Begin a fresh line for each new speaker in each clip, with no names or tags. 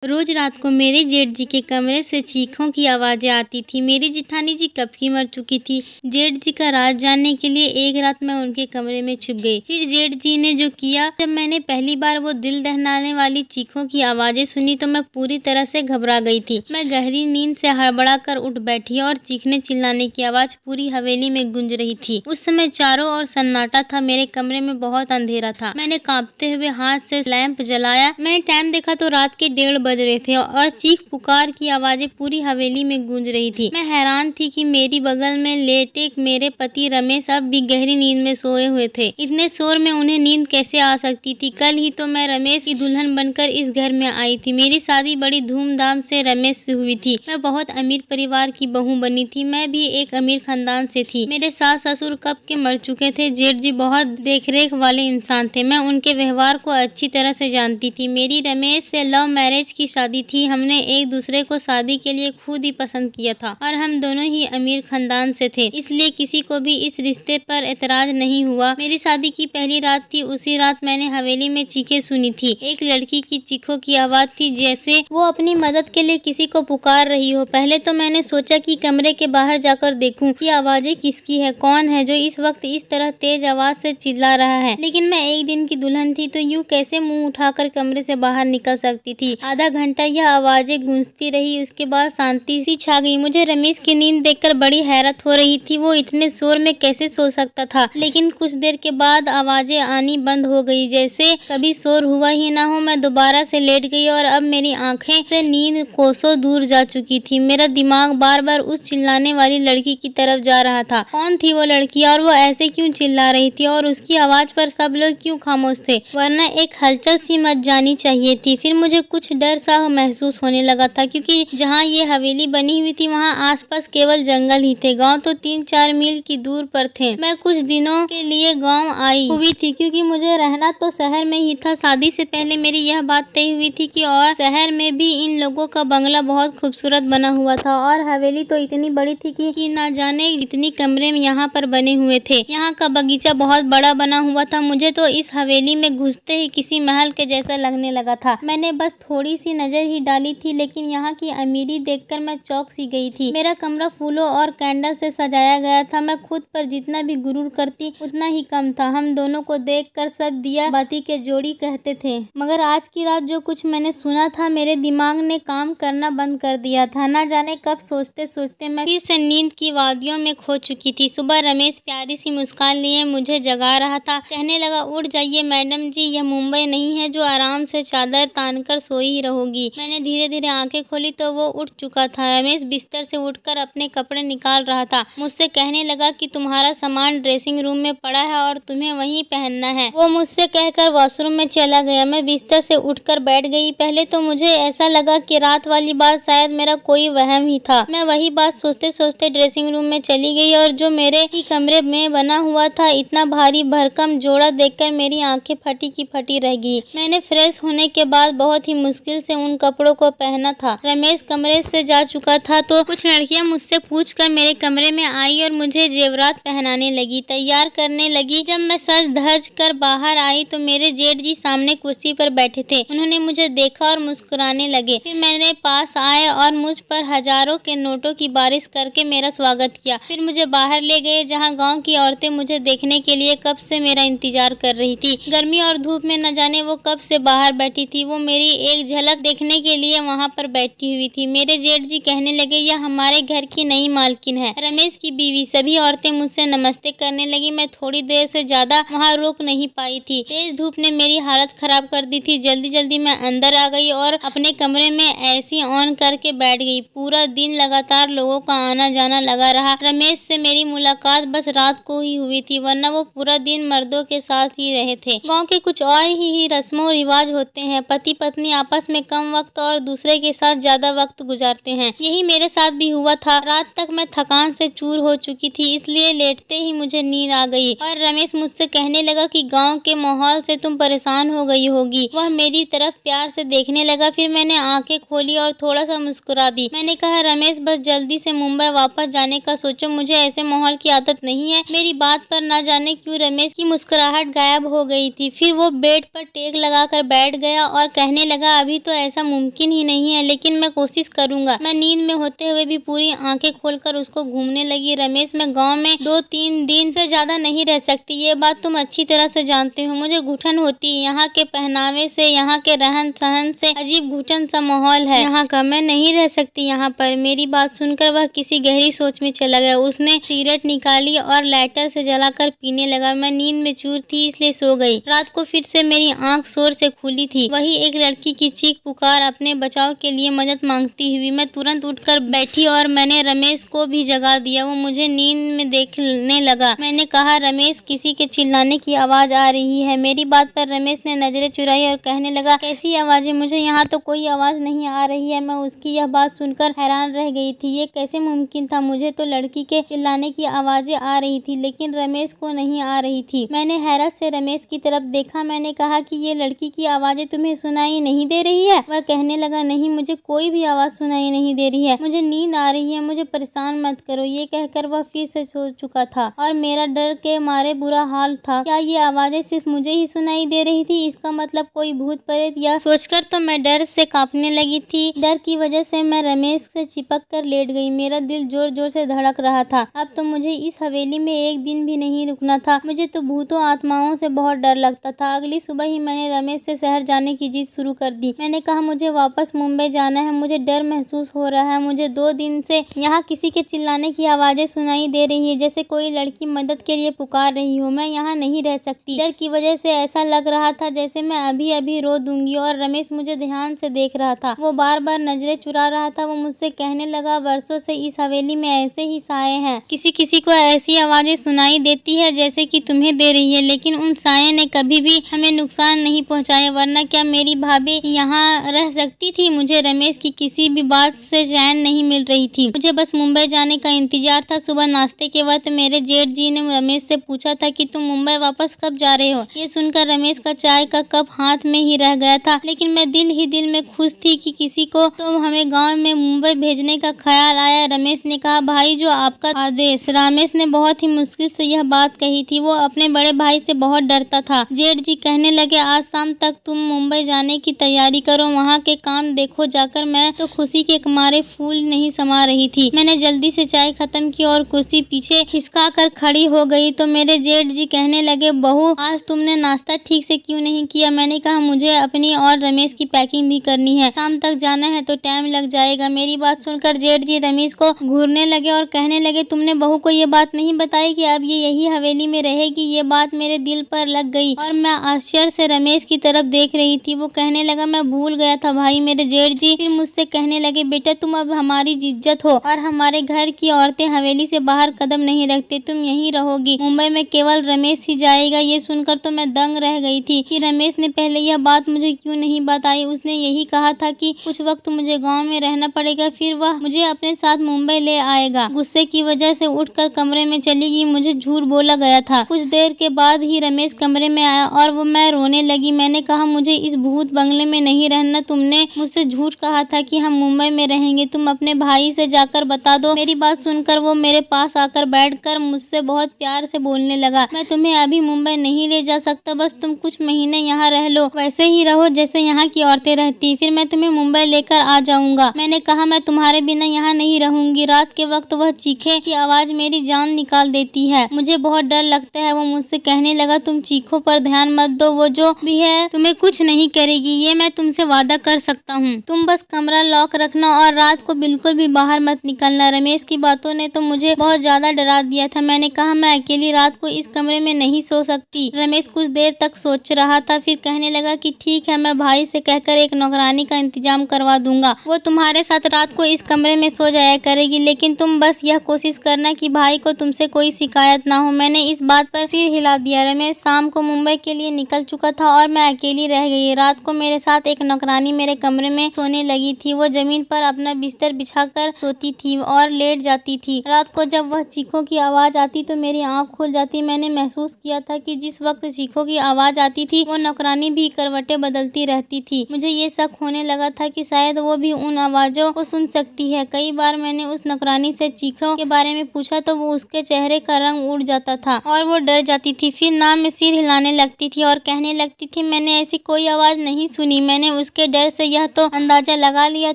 रोज रात को मेरे जेठ जी के कमरे से चीखों की आवाजें आती थी। मेरी जिठानी जी कब की मर चुकी थी। जेठ जी का राज जानने के लिए एक रात मैं उनके कमरे में छुप गई। फिर जेठ जी ने जो किया, जब मैंने पहली बार वो दिल दहलाने वाली चीखों की आवाजें सुनी तो मैं पूरी तरह से घबरा गई थी। मैं गहरी नींद से हड़बड़ा कर उठ बैठी और चीखने चिल्लाने की आवाज पूरी हवेली में गूंज रही थी। उस समय चारों ओर सन्नाटा था। मेरे कमरे में बहुत अंधेरा था। मैंने कांपते हुए हाथ से लैंप जलाया। मैंने टाइम देखा तो रात के 1:30 बज रहे थे और चीख पुकार की आवाजें पूरी हवेली में गूंज रही थी। मैं हैरान थी कि मेरी बगल में लेटे मेरे पति रमेश अब भी गहरी नींद में सोए हुए थे। इतने शोर में उन्हें नींद कैसे आ सकती थी। कल ही तो मैं रमेश की दुल्हन बनकर इस घर में आई थी। मेरी शादी बड़ी धूमधाम से रमेश से हुई थी। मैं बहुत अमीर परिवार की बहू बनी थी। मैं भी एक अमीर खानदान से थी। मेरे सास ससुर कब के मर चुके थे। जेठ जी बहुत देखरेख वाले इंसान थे। मैं उनके व्यवहार को अच्छी तरह से जानती थी। मेरी रमेश से लव मैरिज की शादी थी। हमने एक दूसरे को शादी के लिए खुद ही पसंद किया था और हम दोनों ही अमीर खानदान से थे, इसलिए किसी को भी इस रिश्ते पर एतराज नहीं हुआ। मेरी शादी की पहली रात थी। उसी रात मैंने हवेली में चीखें सुनी थी। एक लड़की की चीखों की आवाज थी, जैसे वो अपनी मदद के लिए किसी को पुकार रही हो। पहले तो मैंने सोचा कि कमरे के बाहर जाकर देखूं कि आवाजें किसकी है, कौन है जो इस वक्त इस तरह तेज आवाज से चिल्ला रहा है। लेकिन मैं एक दिन की दुल्हन थी तो यूं कैसे मुंह उठाकर कमरे से बाहर निकल सकती थी। आधा घंटा यह आवाजें गूंजती रही। उसके बाद शांति सी छा गई। मुझे रमेश की नींद देखकर बड़ी हैरत हो रही थी। वो इतने शोर में कैसे सो सकता था। लेकिन कुछ देर के बाद आवाजें आनी बंद हो गई, जैसे कभी शोर हुआ ही ना हो। मैं दोबारा से लेट गई और अब मेरी आंखें से नींद कोसों दूर जा चुकी थी। मेरा दिमाग बार बार उस चिल्लाने वाली लड़की की तरफ जा रहा था। कौन थी वो लड़की और वो ऐसे क्यों चिल्ला रही थी और उसकी आवाज पर सब लोग क्यों खामोश थे, वरना एक हलचल सी मच जानी चाहिए थी। फिर मुझे कुछ डर सा महसूस होने लगा था, क्योंकि जहाँ ये हवेली बनी हुई थी वहाँ आसपास केवल जंगल ही थे। गांव तो 3-4 मील की दूर पर थे। मैं कुछ दिनों के लिए गांव आई हुई थी, क्योंकि मुझे रहना तो शहर में ही था। शादी से पहले मेरी यह बात तय हुई थी कि और शहर में भी इन लोगों का बंगला बहुत खूबसूरत बना हुआ था और हवेली तो इतनी बड़ी थी कि ना जाने कितनी कमरे यहाँ पर बने हुए थे। यहाँ का बगीचा बहुत बड़ा बना हुआ था। मुझे तो इस हवेली में घुसते ही किसी महल के जैसा लगने लगा था। मैंने बस थोड़ी सी नजर ही डाली थी, लेकिन यहाँ की अमीरी देखकर मैं चौंक सी गई थी। मेरा कमरा फूलों और कैंडल से सजाया गया था। मैं खुद पर जितना भी गुरूर करती उतना ही कम था। हम दोनों को देखकर सब दिया बाती के जोड़ी कहते थे। मगर आज की रात जो कुछ मैंने सुना था, मेरे दिमाग ने काम करना बंद कर दिया था। ना जाने कब सोचते सोचते मैं फिर से नींद की वादियों में खो चुकी थी। सुबह रमेश प्यारी सी मुस्कान लिए मुझे जगा रहा था। कहने लगा, उठ जाइए मैडम जी, यह मुंबई नहीं है जो आराम से चादर तानकर सोई ही रहोगी। मैंने धीरे धीरे आंखें खोली तो वो उठ चुका था। रमेश बिस्तर से उठकर अपने कपड़े निकाल रहा था। मुझसे कहने लगा कि तुम्हारा सामान ड्रेसिंग रूम में पड़ा है और तुम्हें वहीं पहनना है। वो मुझसे कहकर वॉशरूम में चला गया। मैं बिस्तर से उठकर बैठ गई। पहले तो मुझे ऐसा लगा कि रात वाली बात शायद मेरा कोई वहम ही था। मैं वही बात सोचते सोचते ड्रेसिंग रूम में चली गई और जो मेरे ही कमरे में बना हुआ था, इतना भारी भरकम जोड़ा देखकर मेरी आंखें फटी की फटी रह गई। मैंने फ्रेश होने के बाद बहुत ही मुश्किल से उन कपड़ों को पहना था। रमेश कमरे से जा चुका था तो कुछ लड़कियां मुझसे पूछकर मेरे कमरे में आई और मुझे जेवरात पहनाने लगी, तैयार करने लगी। जब मैं सज धज कर बाहर आई तो मेरे जेठ जी सामने कुर्सी पर बैठे थे। उन्होंने मुझे देखा और मुस्कुराने लगे। फिर मेरे पास आए और मुझ पर हजारों के नोटों की बारिश करके मेरा स्वागत किया। फिर मुझे बाहर ले गए, जहाँ गाँव की औरतें मुझे देखने के लिए कब से मेरा इंतजार कर रही थी। गर्मी और धूप में न जाने वो कब से बाहर बैठी थी। वो मेरी एक झलक देखने के लिए वहाँ पर बैठी हुई थी। मेरे जेठ जी कहने लगे, यह हमारे घर की नई मालकिन है, रमेश की बीवी। सभी औरतें मुझसे नमस्ते करने लगी। मैं थोड़ी देर से ज्यादा वहाँ रुक नहीं पाई थी। तेज धूप ने मेरी हालत खराब कर दी थी। जल्दी जल्दी मैं अंदर आ गई और अपने कमरे में एसी ऑन करके बैठ गई। पूरा दिन लगातार लोगों का आना जाना लगा रहा। रमेश से मेरी मुलाकात बस रात को ही हुई थी, वरना वो पूरा दिन मर्दों के साथ ही रहे थे। गाँव के कुछ और ही रस्मों रिवाज होते हैं। पति पत्नी आपस में कम वक्त और दूसरे के साथ ज्यादा वक्त गुजारते हैं। यही मेरे साथ भी हुआ था। रात तक मैं थकान से चूर हो चुकी थी, इसलिए लेटते ही मुझे नींद आ गई और रमेश मुझसे कहने लगा कि गांव के माहौल से तुम परेशान हो गई होगी। वह मेरी तरफ प्यार से देखने लगा। फिर मैंने आंखें खोली और थोड़ा सा मुस्कुरा दी। मैंने कहा, रमेश बस जल्दी से मुंबई वापस जाने का सोचो, मुझे ऐसे माहौल की आदत नहीं है। मेरी बात पर न जाने क्यों रमेश की मुस्कुराहट गायब हो गई थी। फिर वो बेड पर टेक लगाकर बैठ गया और कहने लगा, अभी तो ऐसा मुमकिन ही नहीं है, लेकिन मैं कोशिश करूंगा। मैं नींद में होते हुए भी पूरी आंखें खोलकर उसको घूमने लगी। रमेश, मैं गाँव में 2-3 दिन से ज्यादा नहीं रह सकती, ये बात तुम अच्छी तरह से जानते हो। मुझे घुटन होती है यहाँ के पहनावे से, यहाँ के रहन सहन से। अजीब घुटन सा माहौल है यहाँ का, मैं नहीं रह सकती यहाँ पर। मेरी बात सुनकर वह किसी गहरी सोच में चला गया। उसने सिगरेट निकाली और लाइटर से जलाकर पीने लगा। मैं नींद में चूर थी इसलिए सो गई। रात को फिर से मेरी आंख जोर से खुली थी। वही एक लड़की की चीख पुकार, अपने बचाव के लिए मदद मांगती हुई। मैं तुरंत उठकर बैठी और मैंने रमेश को भी जगा दिया। वो मुझे नींद में देखने लगा। मैंने कहा, रमेश, किसी के चिल्लाने की आवाज आ रही है। मेरी बात पर रमेश ने नजरें चुराई और कहने लगा, कैसी आवाजें? मुझे यहाँ तो कोई आवाज नहीं आ रही है। मैं उसकी यह बात सुनकर हैरान रह गई थी। ये कैसे मुमकिन था? मुझे तो लड़की के चिल्लाने की आवाजें आ रही थी, लेकिन रमेश को नहीं आ रही थी। मैंने हैरत से रमेश की तरफ देखा। मैंने कहा कि ये लड़की की आवाजें तुम्हें सुनाई नहीं दे रही है? वह कहने लगा, नहीं, मुझे कोई भी आवाज सुनाई नहीं दे रही है। मुझे नींद आ रही है, मुझे परेशान मत करो। ये कहकर वह फिर से सो चुका था और मेरा डर के मारे बुरा हाल था। क्या ये आवाजें सिर्फ मुझे ही सुनाई दे रही थी? इसका मतलब कोई भूत प्रेत? यह सोचकर तो मैं डर से कांपने लगी थी। डर की वजह से मैं रमेश से चिपक कर लेट गई। मेरा दिल जोर जोर से धड़क रहा था। अब तो मुझे इस हवेली में एक दिन भी नहीं रुकना था। मुझे तो भूतों आत्माओं से बहुत डर लगता था। अगली सुबह ही मैंने रमेश से शहर जाने की जिद शुरू कर दी। मैंने कहा, मुझे वापस मुंबई जाना है। मुझे डर महसूस हो रहा है। मुझे 2 दिन से यहाँ किसी के चिल्लाने की आवाजें सुनाई दे रही है, जैसे कोई लड़की मदद के लिए पुकार रही हो। मैं यहाँ नहीं रह सकती। डर की वजह से ऐसा लग रहा था जैसे मैं अभी अभी रो दूंगी। और रमेश मुझे ध्यान से देख रहा था। वो बार बार नजरें चुरा रहा था। वो मुझसे कहने लगा, वर्षों से इस हवेली में ऐसे ही साए हैं। किसी किसी को ऐसी आवाजें सुनाई देती है जैसे कि तुम्हें दे रही है, लेकिन उन साए ने कभी भी हमें नुकसान नहीं पहुंचाया। वरना क्या मेरी भाभी यहाँ रह सकती थी? मुझे रमेश की किसी भी बात से चैन नहीं मिल रही थी। मुझे बस मुंबई जाने का इंतजार था। सुबह नाश्ते के वक्त मेरे जेठ जी ने रमेश से पूछा था कि तुम मुंबई वापस कब जा रहे हो? ये सुनकर रमेश का चाय का कप हाथ में ही रह गया था, लेकिन मैं दिल ही दिल में खुश थी कि किसी को तो हमें गाँव में मुंबई भेजने का ख्याल आया। रमेश ने कहा, भाई, जो आपका आदेश। रमेश ने बहुत ही मुश्किल से यह बात कही थी। वो अपने बड़े भाई से बहुत डरता था। जेठ जी कहने लगे, आज शाम तक तुम मुंबई जाने की तैयारी करो, वहाँ के काम देखो जाकर। मैं तो खुशी के मारे फूल नहीं समा रही थी। मैंने जल्दी से चाय खत्म की और कुर्सी पीछे खिसका कर खड़ी हो गई तो मेरे जेठ जी कहने लगे, बहू, आज तुमने नाश्ता ठीक से क्यों नहीं किया? मैंने कहा, मुझे अपनी और रमेश की पैकिंग भी करनी है। शाम तक जाना है तो टाइम लग जाएगा। मेरी बात सुनकर जेठ जी रमेश को घूरने लगे और कहने लगे, तुमने बहू को ये बात नहीं बताई कि अब ये यही हवेली में रहेगी? ये बात मेरे दिल पर लग गई और मैं आश्चर्य से रमेश की तरफ देख रही थी। वो कहने लगा, मैं भूल गया था भाई। मेरे जेठ जी फिर मुझसे कहने लगे, बेटा, तुम अब हमारी इज्जत हो और हमारे घर की औरतें हवेली से बाहर कदम नहीं रखते। तुम यहीं रहोगी। मुंबई में केवल रमेश ही जाएगा। ये सुनकर तो मैं दंग रह गई थी कि रमेश ने पहले यह बात मुझे क्यों नहीं बताई। उसने यही कहा था कि कुछ वक्त मुझे गाँव में रहना पड़ेगा, फिर वह मुझे अपने साथ मुंबई ले आएगा। गुस्से की वजह से उठकर कमरे में चली गई। मुझे झूठ बोला गया था। कुछ देर के बाद ही रमेश कमरे में आया और वो मैं रोने लगी। मैंने कहा, मुझे इस भूत बंगले में नहीं रहना। तुमने मुझसे झूठ कहा था कि हम मुंबई में रहेंगे। तुम अपने भाई से जाकर बता दो। मेरी बात सुनकर वो मेरे पास आकर बैठकर मुझसे बहुत प्यार से बोलने लगा, मैं तुम्हें अभी मुंबई नहीं ले जा सकता। बस तुम कुछ महीने यहाँ रह लो, वैसे ही रहो जैसे यहाँ की औरतें रहती, फिर मैं तुम्हें मुंबई लेकर आ जाऊंगा। मैंने कहा, मैं तुम्हारे बिना यहाँ नहीं रहूंगी। रात के वक्त वह चीखे की आवाज मेरी जान निकाल देती है। मुझे बहुत डर लगता है। वो मुझसे कहने लगा, तुम चीखों पर ध्यान मत दो। वो जो भी है तुम्हें कुछ नहीं करेगी, ये मैं तुमसे वादा कर सकता हूँ। तुम बस कमरा लॉक रखना और रात को बिल्कुल भी बाहर मत निकलना। रमेश की बातों ने तो मुझे बहुत ज्यादा डरा दिया था। मैंने कहा, मैं अकेली रात को इस कमरे में नहीं सो सकती। रमेश कुछ देर तक सोच रहा था, फिर कहने लगा कि ठीक है, मैं भाई से कहकर एक नौकरानी का इंतजाम करवा दूंगा। वो तुम्हारे साथ रात को इस कमरे में सो जाया करेगी, लेकिन तुम बस यह कोशिश करना कि भाई को तुमसे कोई शिकायत ना हो। मैंने इस बात पर सिर हिला दिया। रमेश शाम को मुंबई के लिए निकल चुका था और मैं अकेली रह गई। रात को मेरे साथ एक नौकरानी मेरे कमरे में सोने लगी थी। वो जमीन पर अपना बिस्तर बिछाकर सोती थी और लेट जाती थी। रात को जब वह चीखों की आवाज आती तो मेरी आंख खुल जाती। मैंने महसूस किया था कि जिस वक्त चीखों की आवाज आती थी वो नौकरानी भी करवटें बदलती रहती थी। मुझे ये शक होने लगा था कि शायद वो भी उन आवाजों को सुन सकती है। कई बार मैंने उस नौकरानी से चीखों के बारे में पूछा तो वो उसके चेहरे का रंग उड़ जाता था और वो डर जाती थी। फिर नाम में सिर हिलाने लगती थी और कहने लगती थी, मैंने ऐसी कोई आवाज नहीं सुनी। मैंने उसके डर से यह तो अंदाजा लगा लिया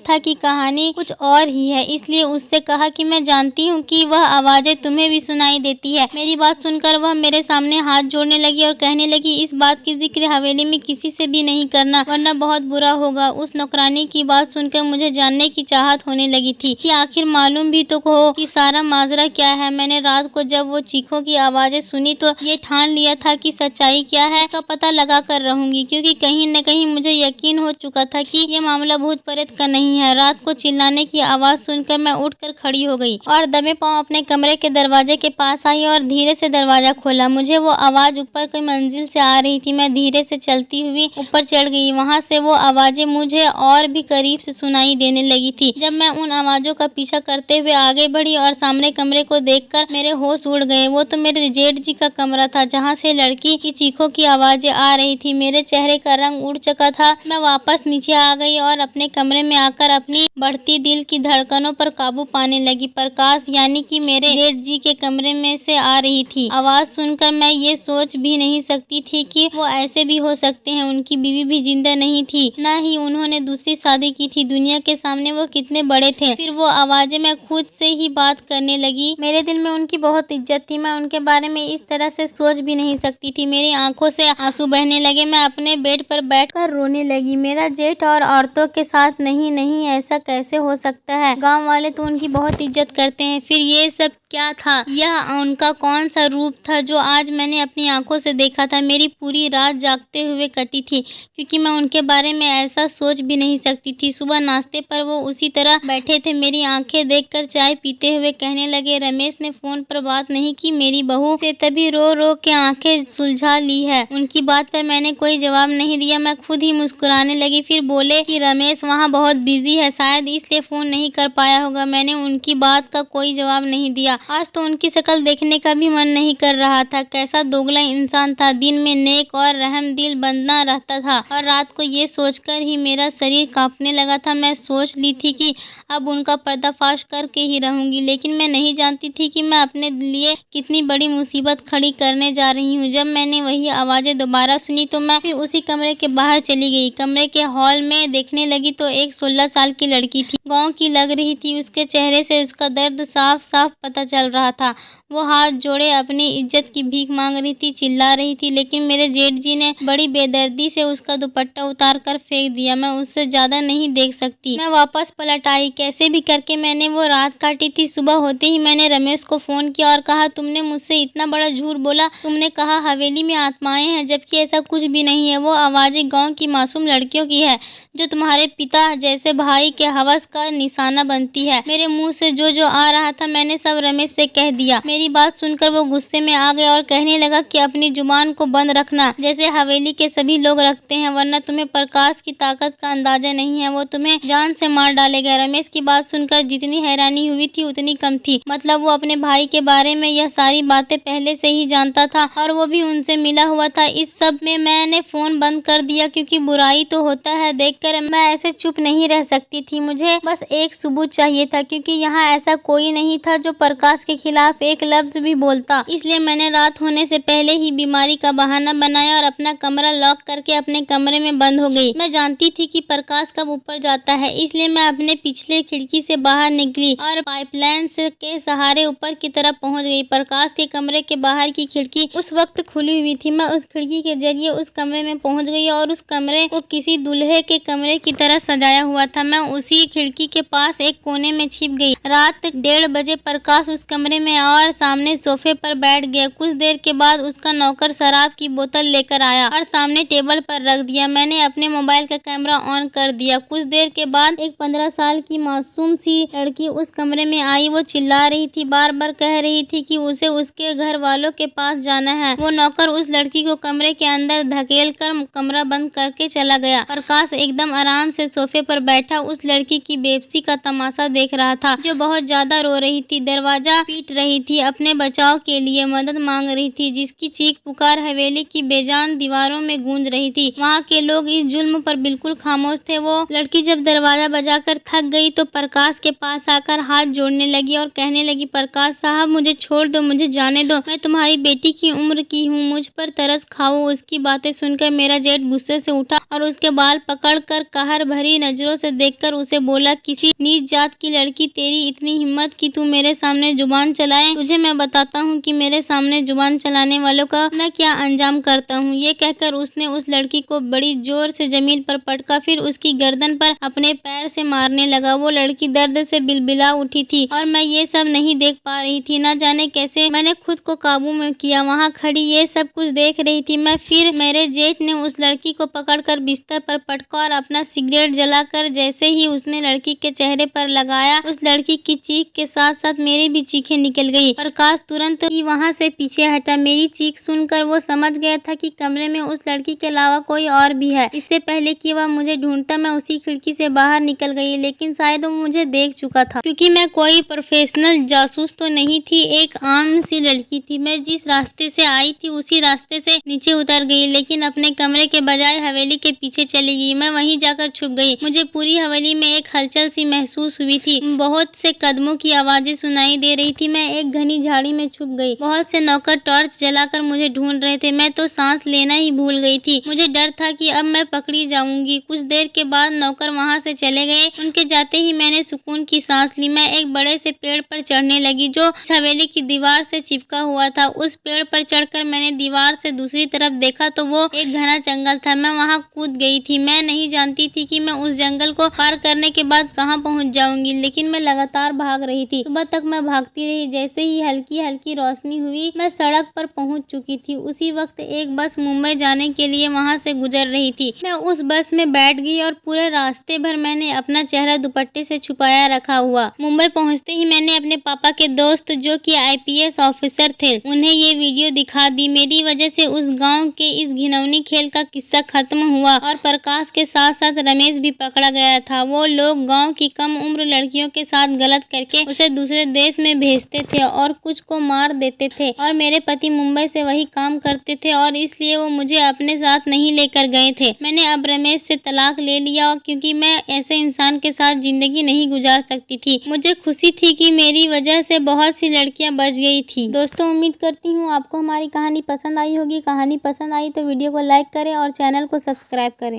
था कि कहानी कुछ और ही है, इसलिए उससे कहा कि मैं जानती हूँ कि वह आवाजें तुम्हें भी सुनाई देती है। मेरी बात सुनकर वह मेरे सामने हाथ जोड़ने लगी और कहने लगी, इस बात की जिक्र हवेली में किसी से भी नहीं करना, वरना बहुत बुरा होगा। उस नौकरानी की बात सुनकर मुझे जानने की चाहत होने लगी थी कि आखिर मालूम भी तो हो कि सारा माजरा क्या है। मैंने रात को जब वो चीखों की आवाजें सुनी तो ये ठान लिया था कि सच्चाई क्या है इसका पता लगा कर रहूंगी, क्योंकि कहीं न कहीं मुझे यकीन हो चुका था कि ये मामला भूत प्रेत का नहीं है। रात को चिल्लाने की आवाज सुनकर मैं उठकर खड़ी हो गई और दबे पांव अपने कमरे के दरवाजे के पास आई और धीरे से दरवाजा खोला। मुझे वो आवाज ऊपर की मंजिल से आ रही थी। मैं धीरे से चलती हुई ऊपर चढ़ गई। वहाँ से वो आवाजें मुझे और भी करीब से सुनाई देने लगी थी। जब मैं उन आवाजों का पीछा करते हुए आगे बढ़ी और सामने कमरे को देखकर मेरे होश उड़ गए। वो तो मेरे जेठ जी का कमरा था, जहाँ से लड़की की चीखों की आवाजें आ रही थी। मेरे चेहरे का रंग उड़ चुका था। मैं वापस नीचे आ गई और अपने कमरे में आकर अपनी बढ़ती दिल की धड़कनों पर काबू पाने लगी। प्रकाश यानी कि मेरे जेठ जी के कमरे में से आ रही थी। आवाज सुनकर मैं ये सोच भी नहीं सकती थी कि वो ऐसे भी हो सकते हैं। उनकी बीवी भी जिंदा नहीं थी, न ही उन्होंने दूसरी शादी की थी। दुनिया के सामने वो कितने बड़े थे। फिर वो आवाजें मैं खुद से ही बात करने लगी। मेरे दिल में उनकी बहुत इज्जत थी। मैं उनके बारे में इस तरह से सोच भी नहीं सकती थी। मेरी आंखों से आंसू बहने लगे। मैं अपने बेड पर बैठकर रोने लगी। मेरा जेठ और औरतों के साथ नहीं, ऐसा कैसे हो सकता है? गांव वाले तो उनकी बहुत इज्जत करते हैं। फिर ये सब क्या था? यह उनका कौन सा रूप था जो आज मैंने अपनी आंखों से देखा था? मेरी पूरी रात जागते हुए कटी थी, क्योंकि मैं उनके बारे में ऐसा सोच भी नहीं सकती थी। सुबह नाश्ते पर वो उसी तरह बैठे थे, मेरी आंखें देखकर चाय पीते हुए कहने लगे, रमेश ने फोन पर बात नहीं की मेरी बहू से, तभी रो रो के आंखें सुलझा ली है। उनकी बात पर मैंने कोई जवाब नहीं दिया। मैं खुद ही मुस्कुराने लगी। फिर बोले कि रमेश वहाँ बहुत बिजी है, शायद इसलिए फोन नहीं कर पाया होगा। मैंने उनकी बात का कोई जवाब नहीं दिया। आज तो उनकी शक्ल देखने का भी मन नहीं कर रहा था। कैसा दोगला इंसान था। दिन में नेक और रहमदिल बंदा रहता था और रात को ये सोचकर ही मेरा शरीर कांपने लगा था। मैं सोच ली थी कि अब उनका पर्दाफाश करके ही रहूंगी, लेकिन मैं नहीं जानती थी कि मैं अपने लिए कितनी बड़ी मुसीबत खड़ी करने जा रही हूँ। जब मैंने वही आवाजें दोबारा सुनी तो मैं फिर उसी कमरे के बाहर चली गई। कमरे के हॉल में देखने लगी तो एक 16 साल की लड़की थी। गाँव की लग रही थी। उसके चेहरे से उसका दर्द साफ साफ पता चल रहा था। वो हाथ जोड़े अपनी इज्जत की भीख मांग रही थी, चिल्ला रही थी, लेकिन मेरे जेठ जी ने बड़ी बेदर्दी से उसका दुपट्टा उतार कर फेंक दिया। मैं उससे ज्यादा नहीं देख सकती। मैं वापस पलट आई। कैसे भी करके मैंने वो रात काटी थी। सुबह होते ही मैंने रमेश को फोन किया और कहा, तुमने मुझसे इतना बड़ा झूठ बोला। तुमने कहा हवेली में आत्माएं हैं, जबकि ऐसा कुछ भी नहीं है। वो आवाजें गाँव की मासूम लड़कियों की है जो तुम्हारे पिता जैसे भाई के हवस का निशाना बनती है। मेरे मुंह से जो आ रहा था मैंने सब रमेश से कह दिया। मेरी बात सुनकर वो गुस्से में आ गया और कहने लगा कि अपनी जुबान को बंद रखना, जैसे हवेली के सभी लोग रखते हैं, वरना तुम्हें प्रकाश की ताकत का अंदाजा नहीं है। वो तुम्हें जान से मार डालेगा। रमेश की बात सुनकर जितनी हैरानी हुई थी उतनी कम थी। मतलब वो अपने भाई के बारे में यह सारी बातें पहले से ही जानता था और वो भी उनसे मिला हुआ था। इस सब में मैंने फोन बंद कर दिया, क्योंकि बुराई तो होता है देखकर मैं ऐसे चुप नहीं रह सकती थी। मुझे बस एक सबूत चाहिए था, क्योंकि यहाँ ऐसा कोई नहीं था जो प्रकाश के खिलाफ एक लफ्ज भी बोलता। इसलिए मैंने रात होने से पहले ही बीमारी का बहाना बनाया और अपना कमरा लॉक करके अपने कमरे में बंद हो गई। मैं जानती थी कि प्रकाश कब ऊपर जाता है, इसलिए मैं अपने पिछले खिड़की से बाहर निकली और पाइपलाइन के सहारे ऊपर की तरफ पहुंच गई। प्रकाश के कमरे के बाहर की खिड़की उस वक्त खुली हुई थी। मैं उस खिड़की के जरिए उस कमरे में पहुंच गई और उस कमरे को किसी दूल्हे के कमरे की तरह सजाया हुआ था। मैं उसी खिड़की के पास एक कोने में छिप गई। रात 1:30 बजे प्रकाश उस कमरे में और सामने सोफे पर बैठ गया। कुछ देर के बाद उसका नौकर शराब की बोतल लेकर आया और सामने टेबल पर रख दिया। मैंने अपने मोबाइल का कैमरा ऑन कर दिया। कुछ देर के बाद एक 15 साल की मासूम सी लड़की उस कमरे में आई। वो चिल्ला रही थी, बार बार कह रही थी कि उसे उसके घर वालों के पास जाना है। वो नौकर उस लड़की को कमरे के अंदर धकेल कर कमरा बंद करके चला गया। प्रकाश एकदम आराम से सोफे पर बैठा उस लड़की की बेबसी का तमाशा देख रहा था, जो बहुत ज्यादा रो रही थी, दरवाजा पीट रही थी, अपने बचाव के लिए मदद मांग रही थी, जिसकी चीख पुकार हवेली की बेजान दीवारों में गूंज रही थी। वहाँ के लोग इस जुल्म पर बिल्कुल खामोश थे। वो लड़की जब दरवाजा बजाकर थक गई तो प्रकाश के पास आकर हाथ जोड़ने लगी और कहने लगी, प्रकाश साहब मुझे छोड़ दो, मुझे जाने दो, मैं तुम्हारी बेटी की उम्र की हूँ, मुझ पर तरस खाओ। उसकी बातें सुनकर मेरा जेठ गुस्से से उठा और उसके बाल पकड़कर कहर भरी नजरों से देखकर उसे बोला, किसी नीच जात की लड़की, तेरी इतनी हिम्मत कि तू मेरे सामने जुबान चलाए। तुझे मैं बताता हूँ कि मेरे सामने जुबान चलाने वालों का मैं क्या अंजाम करता हूँ। ये कहकर उसने उस लड़की को बड़ी जोर से जमीन पर पटका, फिर उसकी गर्दन पर अपने पैर से मारने लगा। वो लड़की दर्द से बिलबिला उठी थी और मैं ये सब नहीं देख पा रही थी। न जाने कैसे मैंने खुद को काबू में किया। वहाँ खड़ी ये सब कुछ देख रही थी मैं। फिर मेरे जेठ ने उस लड़की को पकड़कर बिस्तर पर पटका और अपना सिगरेट जलाकर जैसे ही उसने लड़की के चेहरे पर लगाया, उस लड़की की चीख के साथ साथ मेरी भी चीखें निकल गई। प्रकाश तुरंत ही वहाँ से पीछे हटा। मेरी चीख सुनकर वो समझ गया था कि कमरे में उस लड़की के अलावा कोई और भी है। इससे पहले कि वह मुझे ढूंढता मैं उसी खिड़की से बाहर निकल गई, लेकिन शायद वो मुझे देख चुका था, क्योंकि मैं कोई प्रोफेशनल जासूस तो नहीं थी, एक आम सी लड़की थी। मैं जिस रास्ते से आई थी उसी रास्ते से नीचे उतर गई, लेकिन अपने कमरे के बजाय हवेली के पीछे चली गई। मैं वहीं जाकर छुप गई। मुझे पूरी हवेली में एक हलचल सी महसूस हुई थी। बहुत से कदमों की आवाजें सुनाई दे रही थी। मैं एक घनी झाड़ी में छुप गई। बहुत से नौकर टॉर्च जलाकर मुझे ढूंढ रहे थे। मैं तो सांस लेना ही भूल गई थी। मुझे डर था कि अब मैं पकड़ी जाऊंगी। कुछ देर के बाद नौकर वहां से चले गए। उनके जाते ही मैंने सुकून की सांस ली। मैं एक बड़े से पेड़ पर चढ़ने लगी जो हवेली की दीवार से चिपका हुआ था। उस पेड़ पर चढ़कर मैंने दीवार से दूसरी तरफ देखा तो वो एक घना जंगल था। मैं वहां कूद गई थी। मैं नहीं जानती थी कि मैं उस जंगल को पार करने के बाद कहां पहुंच जाऊंगी, लेकिन मैं लगातार भाग रही थी। सुबह तक मैं भागती रही। जैसे ही हल्की हल्की रोशनी हुई मैं सड़क पर पहुंच चुकी थी। उसी वक्त एक बस मुंबई जाने के लिए वहां से गुजर रही थी। मैं उस बस में बैठ गई और पूरे रास्ते भर मैंने अपना चेहरा दुपट्टे से छुपाया रखा हुआ। मुंबई पहुंचते ही मैंने अपने पापा के दोस्त जो कि IPS ऑफिसर थे उन्हें ये वीडियो दिखा दी। मेरी वजह से उस गाँव के इस घिनौनी खेल का किस्सा खत्म हुआ और प्रकाश के साथ साथ रमेश भी पकड़ा गया था। वो लोग गाँव की कम उम्र लड़कियों के साथ गलत करके उसे दूसरे देश में भेजते थे और कुछ को मार देते थे, और मेरे पति मुंबई से वही काम करते थे और इसलिए वो मुझे अपने साथ नहीं लेकर गए थे। मैंने अब रमेश से तलाक ले लिया क्योंकि मैं ऐसे इंसान के साथ जिंदगी नहीं गुजार सकती थी। मुझे खुशी थी कि मेरी वजह से बहुत सी लड़कियां बच गई थी। दोस्तों, उम्मीद करती हूँ आपको हमारी कहानी पसंद आई होगी। कहानी पसंद आई तो वीडियो को लाइक करें और चैनल को सब्सक्राइब करें।